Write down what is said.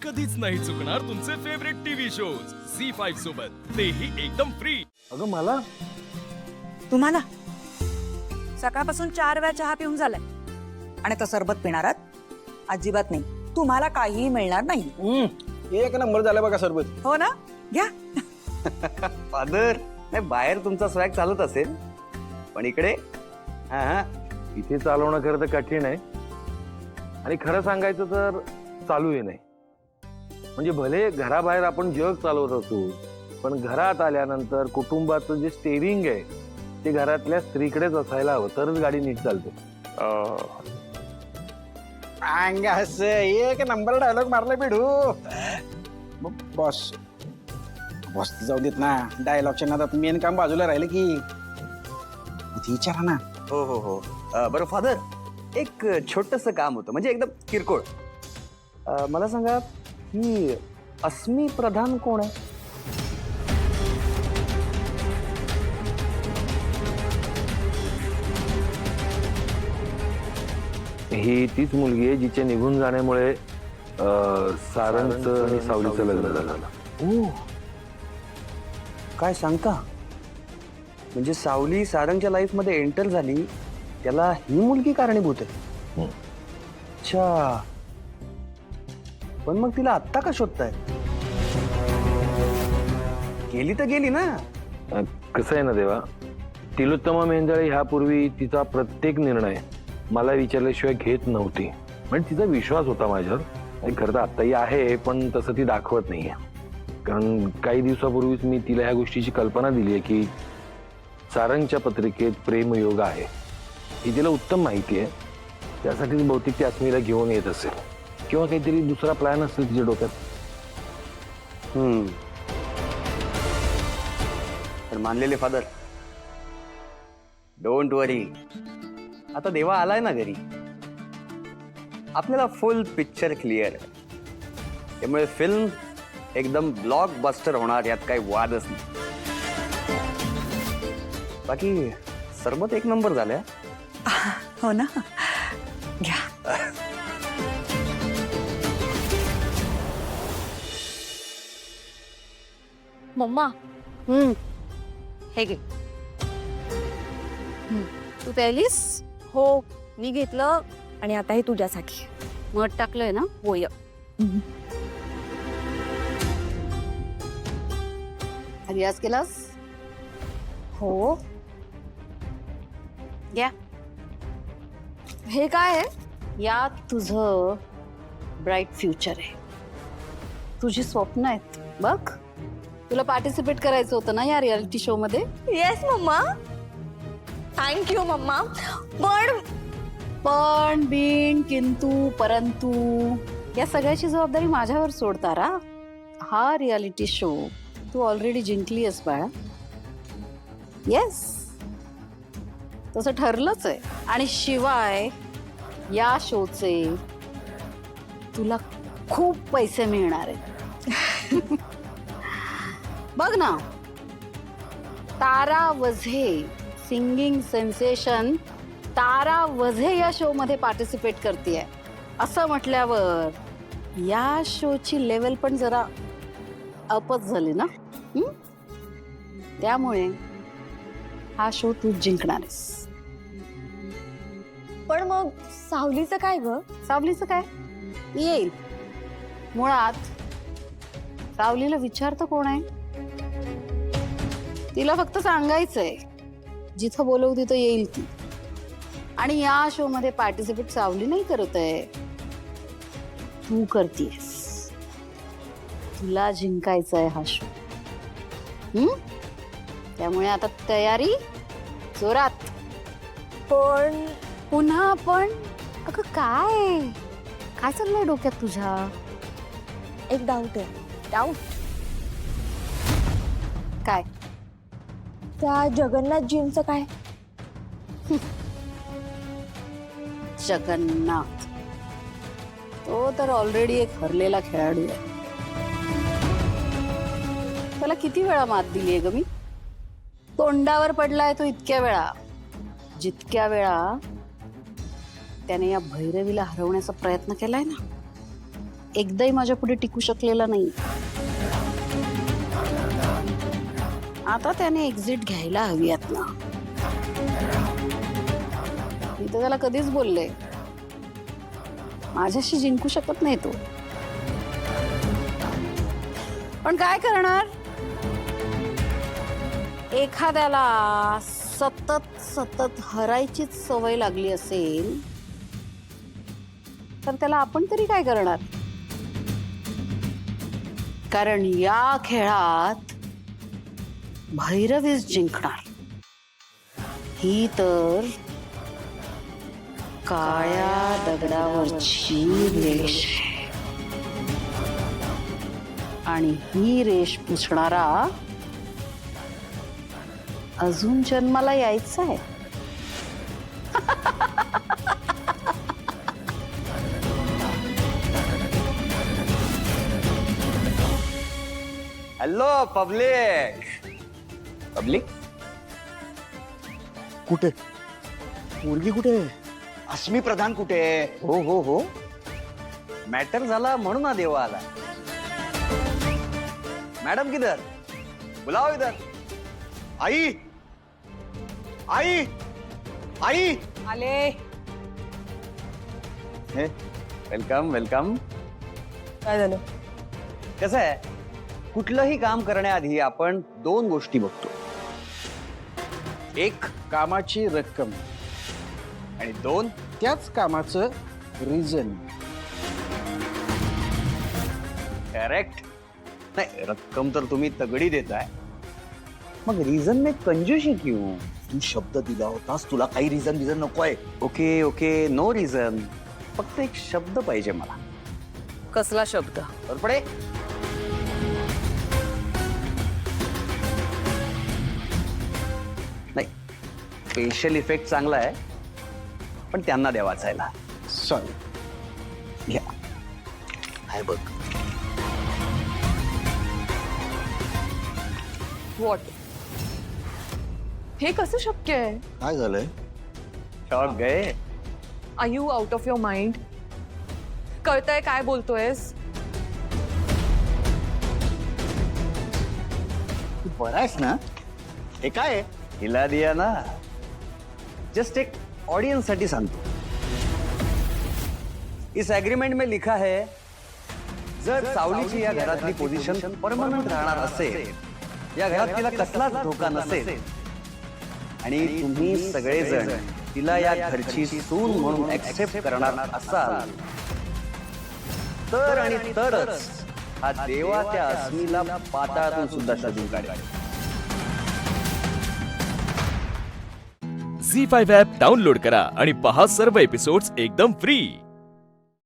कधीच नाही चुकणार तुमचे फेवरेट टीव्ही शोज झी5 सोबत, तेही एकदम फ्री। अगं मला तुम्हाला सकाळपासून 4 वेळा चहा पिऊन झालाय आणि तो सरबत पिणार आहात? अजिबात नाही, तुम्हाला काहीही मिळणार नाही। एक नंबर झाला बघा सरबत। हो ना, घ्या। फादर, नाही बाहेर तुमचा स्वॅग चालत असेल, पण इकडे हा इथे चालवणं खरं तर कठीण आहे आणि खरं सांगायचं तर चालूही नाही। म्हणजे भले घराबाहेर आपण जग चालवत असू, पण घरात आल्यानंतर कुटुंबाचं जे स्टेरिंग आहे ते घरातल्या स्त्रीकडेच असायला हवं, तरच गाडी नीट चालते। अंगास एक नंबर डायलॉग मारला बिडू। बॉस बॉस जाऊ देत ना, डायलॉगच्या नादात मेन काम बाजूला राहिलं की इथे विचारा ना। हो हो हो बरं फादर, एक छोटस काम होतं, म्हणजे एकदम किरकोळ। मला सांगा, ही अस्मी प्रधान कोण आहे? ही तीच मुलगी आहे जिच्या निघून जाण्यामुळे सारंगचं आणि सावलीचं लग्न झालं। ओ, काय सांगता? म्हणजे सावली सारंगच्या लाईफ मध्ये एंटर झाली, त्याला ही मुलगी कारणीभूत आहे। अच्छा, पण मग तिला आत्ता का शोधताय? गेली तर गेली ना। कसं आहे ना देवा, तिलोत्तमा मेंदळे ह्यापूर्वी तिचा प्रत्येक निर्णय मला विचारल्याशिवाय घेत नव्हती, म्हणजे तिचा विश्वास होता माझ्यावर। आणि खरं तर आत्ताही आहे, पण तसं ती दाखवत नाहीये। कारण काही दिवसापूर्वीच मी तिला ह्या गोष्टीची कल्पना दिली आहे की सारंगच्या पत्रिकेत प्रेमयोग आहे, ही तिला उत्तम माहिती आहे। त्यासाठी बहुतेक ती अस्मीला घेऊन येत असेल, किंवा काहीतरी दुसरा प्लॅन असेल तिच्या डोक्यात। पण मानलेले फादर, डोंट वरी, आता देवा आलाय ना घरी, आपल्याला फुल पिक्चर क्लिअर आहे। त्यामुळे फिल्म एकदम ब्लॉकबस्टर होणार, यात काही वादच नाही। बाकी सरबत एक नंबर झाल्या। हो ना, घ्या। मम्मा हे घे। तू प्यायलीस? हो, मी घेतलं आणि आता हे तुझ्यासाठी। मध टाकलंय ना? होय। रियाज केलास? हो। घ्या। हे काय आहे? यात तुझं ब्राईट फ्युचर आहे, तुझी स्वप्न आहेत बघ। तुला पार्टिसिपेट करायचं होतं ना या रियालिटी शो मध्ये? येस मम्मा, थँक्यू मम्मा। पण बिन किंतु परंतु या सगळ्याची जबाबदारी माझ्यावर सोडतारा। हा रियालिटी शो तू ऑलरेडी जिंकली आहेस बाळा। येस, तसं ठरलंच आहे। आणि शिवाय या शोचे तुला खूप पैसे मिळणार आहेत। बघ ना, तारा वझे, सिंगिंग सेन्सेशन तारा वझे या शो मध्ये पार्टिसिपेट करतेय, असं म्हटल्यावर या शोची लेवल पण जरा अपच झाली ना। त्यामुळे हा शो तू जिंकणार आहेस। पण मग सावलीचं काय ग? सावलीचं काय? येईल। मुळात सावलीला विचारतं कोण आहे? तिला फक्त सांगायचंय, जिथं बोलवू तिथं येईल ती। आणि या शो मध्ये पार्टिसिपेट सावली नाही करत आहे, तू करतेस। तुला जिंकायचा आहे हा शो। त्यामुळे आता तयारी जोरात। पण पुन्हा पण? अगं काय काय चाललंय डोक्यात तुझ्या? एक डाऊट आहे। डाऊट? काय? त्या जगन्नाथजींचं काय? जगन्नाथ तो तर ऑलरेडी एक हरलेला खेळाडू आहे। त्याला किती वेळा मात दिली आहे ग मी? तोंडावर पडलाय तो इतक्या वेळा, जितक्या वेळा त्याने या भैरवीला हरवण्याचा प्रयत्न केलाय ना, एकदाही माझ्या पुढे टिकू शकलेला नाही. आता त्याने एक्झिट घ्यायला हवी यातनं. मी तर त्याला कधीच बोलले, माझ्याशी जिंकू शकत नाही तो. पण काय करणार, एखाद्याला सतत सतत हरायचीच सवय लागली असेल तर त्याला आपण तरी काय करणार. कारण या खेळात भैरवीच जिंकणार. ही तर काळ्या दगडावरची रेष आहे. आणि ही रेष पुसणारा अजून जन्माला यायचा आहे. Hello public. पब्लिक कुठे, मुलगी कुठे, अस्मी प्रधान कुठे. हो हो हो, मॅटर झाला म्हणून हा देवा आला. मॅडम किधर, बुलाओ इधर. आई आई आई आले. हे वेलकम वेलकम. काय झालं? कसं आहे, कुठलंही काम करण्याआधी आपण 2 गोष्टी बघतो. एक कामाची रक्कम आणि 2 त्याच कामाचं रिझन. करेक्ट. नाही, रक्कम तर तुम्ही तगडी देताय, मग रिझन में कंजूशी क्यों. तू शब्द दिला होतास, तुला काही रिझन बिझन नकोय. Okay okay, no reason. फक्त एक शब्द पाहिजे मला. कसला शब्द? बरोबर. नाही, स्पेशल इफेक्ट चांगला आहे, पण त्यांना द्या वाचायला. सॉरी. घ्या. हाय बघ, व्हॉट? हे कसं शक्य आहे? काय झालंय. शॉक गए. Are you out of your mind? कळतंय काय बोलतोयस? तू बरा आहेस ना. हे काय आहे? हिला दिया ना, जस्ट एक ऑडियन्स साठी सांगतो. इस एग्रीमेंट में लिखा है, जर सावलीची या घरातली पोझिशन परमनंट राहणार असेल, या घरात तिला कसलाच धोका नसेल आणि तुम्ही सगळेजण तिला या घरची सून म्हणून ऍक्सेप्ट करणार असाल तर आणि तरच हा देवा त्या अस्मीला पाताळातून सुद्धा शोधून काढेल. झी 5 ॲप डाउनलोड करा आणि पहा सर्व एपिसोड्स एकदम फ्री.